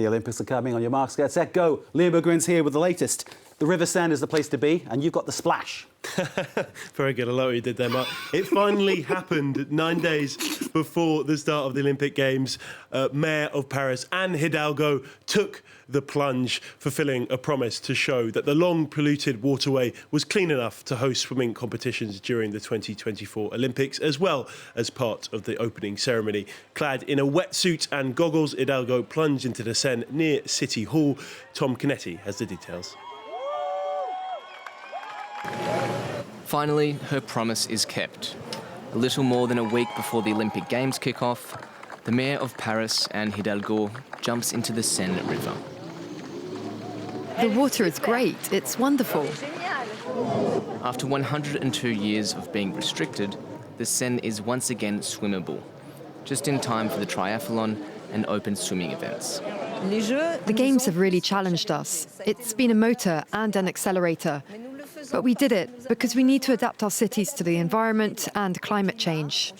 The Olympics are coming. On your marks, get set, go. Liam Bergwin's here with the latest. The River Seine is the place to be, and you've got the splash. Very good. I like what you did there, Mark. It finally happened 9 days before the start of the Olympic Games. Mayor of Paris, Anne Hidalgo, took the plunge, fulfilling a promise to show that the long polluted waterway was clean enough to host swimming competitions during the 2024 Olympics, as well as part of the opening ceremony. Clad in a wetsuit and goggles, Hidalgo plunged into the Seine near City Hall. Tom Canetti has the details. Finally, her promise is kept. A little more than a week before the Olympic Games kick off, the Mayor of Paris, Anne Hidalgo, jumps into the Seine River. The water is great. It's wonderful. After 102 years of being restricted, the Seine is once again swimmable, just in time for the triathlon and open swimming events. The Games have really challenged us. It's been a motor and an accelerator. But we did it because we need to adapt our cities to the environment and climate change.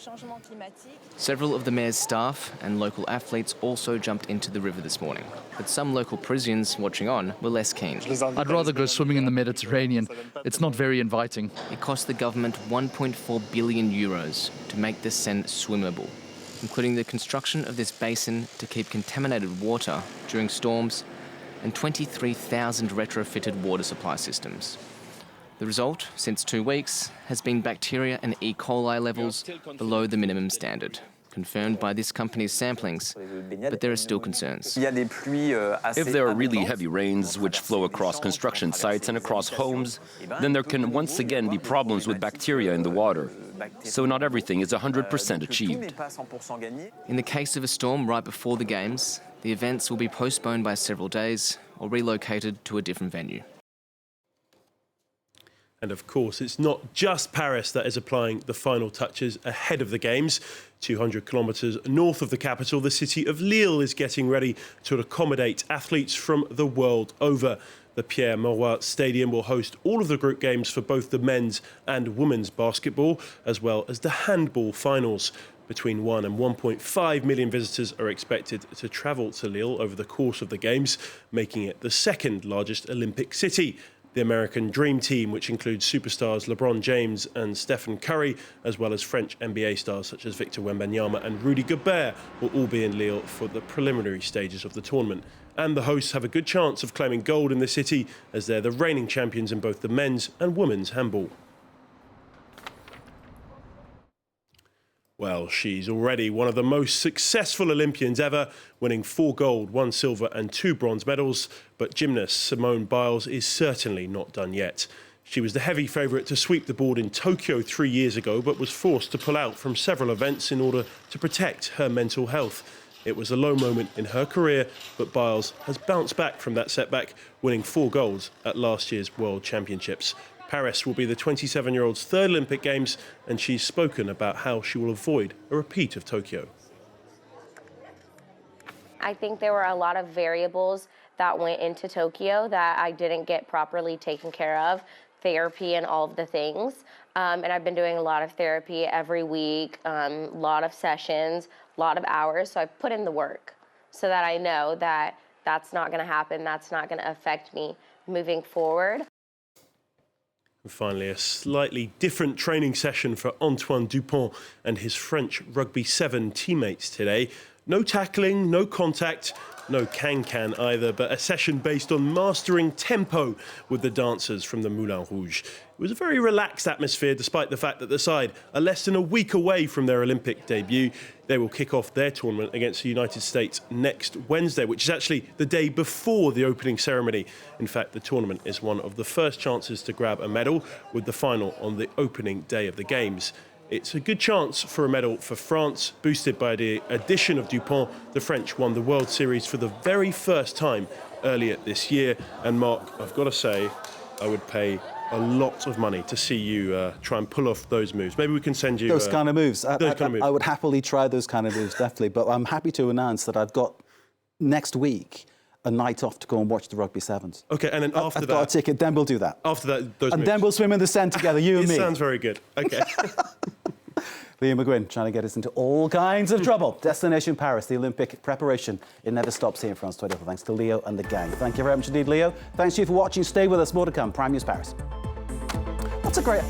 Several of the mayor's staff and local athletes also jumped into the river this morning, but some local Parisians watching on were less keen. I'd rather go swimming in the Mediterranean. It's not very inviting. It cost the government 1.4 billion euros to make the Seine swimmable, including the construction of this basin to keep contaminated water during storms and 23,000 retrofitted water supply systems. The result, since 2 weeks, has been bacteria and E. coli levels below the minimum standard, confirmed by this company's samplings, but there are still concerns. If there are really heavy rains which flow across construction sites and across homes, then there can once again be problems with bacteria in the water. So not everything is 100% achieved. In the case of a storm right before the Games, the events will be postponed by several days or relocated to a different venue. And of course, it's not just Paris that is applying the final touches ahead of the Games. 200 kilometres north of the capital, the city of Lille is getting ready to accommodate athletes from the world over. The Pierre Mauroy Stadium will host all of the group games for both the men's and women's basketball, as well as the handball finals. Between 1 and 1.5 million visitors are expected to travel to Lille over the course of the Games, making it the second largest Olympic city. The American Dream Team, which includes superstars LeBron James and Stephen Curry, as well as French NBA stars such as Victor Wembanyama and Rudy Gobert, will all be in Lille for the preliminary stages of the tournament. And the hosts have a good chance of claiming gold in the city, as they're the reigning champions in both the men's and women's handball. Well, she's already one of the most successful Olympians ever, winning 4 gold, 1 silver and 2 bronze medals. But gymnast Simone Biles is certainly not done yet. She was the heavy favourite to sweep the board in Tokyo 3 years ago, but was forced to pull out from several events in order to protect her mental health. It was a low moment in her career, but Biles has bounced back from that setback, winning 4 golds at last year's World Championships. Paris will be the 27-year-old's third Olympic Games, and she's spoken about how she will avoid a repeat of Tokyo. I think there were a lot of variables that went into Tokyo that I didn't get properly taken care of, therapy and all of the things. And I've been doing a lot of therapy every week, a lot of sessions, a lot of hours. So I put in the work so that I know that that's not going to happen, that's not going to affect me moving forward. And finally, a slightly different training session for Antoine Dupont and his French Rugby 7 teammates today. No tackling, no contact, no can-can either, but a session based on mastering tempo with the dancers from the Moulin Rouge. It was a very relaxed atmosphere, despite the fact that the side are less than a week away from their Olympic debut. They will kick off their tournament against the United States next Wednesday, which is actually the day before the opening ceremony. In fact, the tournament is one of the first chances to grab a medal, with the final on the opening day of the Games. It's a good chance for a medal for France, boosted by the addition of Dupont. The French won the World Series for the very first time earlier this year. And Mark, I've got to say, I would pay a lot of money to see you try and pull off those moves. Maybe we can send you... Those kind of moves. I would happily try those kind of moves, definitely. But I'm happy to announce that I've got next week a night off to go and watch the Rugby Sevens. OK, and then after I've got a ticket, then we'll do that. After that, those and moves. then we'll swim in the Seine together, you and me. It sounds very good. OK. Liam McGuinn trying to get us into all kinds of trouble. Destination Paris, the Olympic preparation. It never stops here in France 24. Thanks to Leo and the gang. Thank you very much indeed, Leo. Thanks to you for watching. Stay with us. More to come. Prime News Paris. That's a great...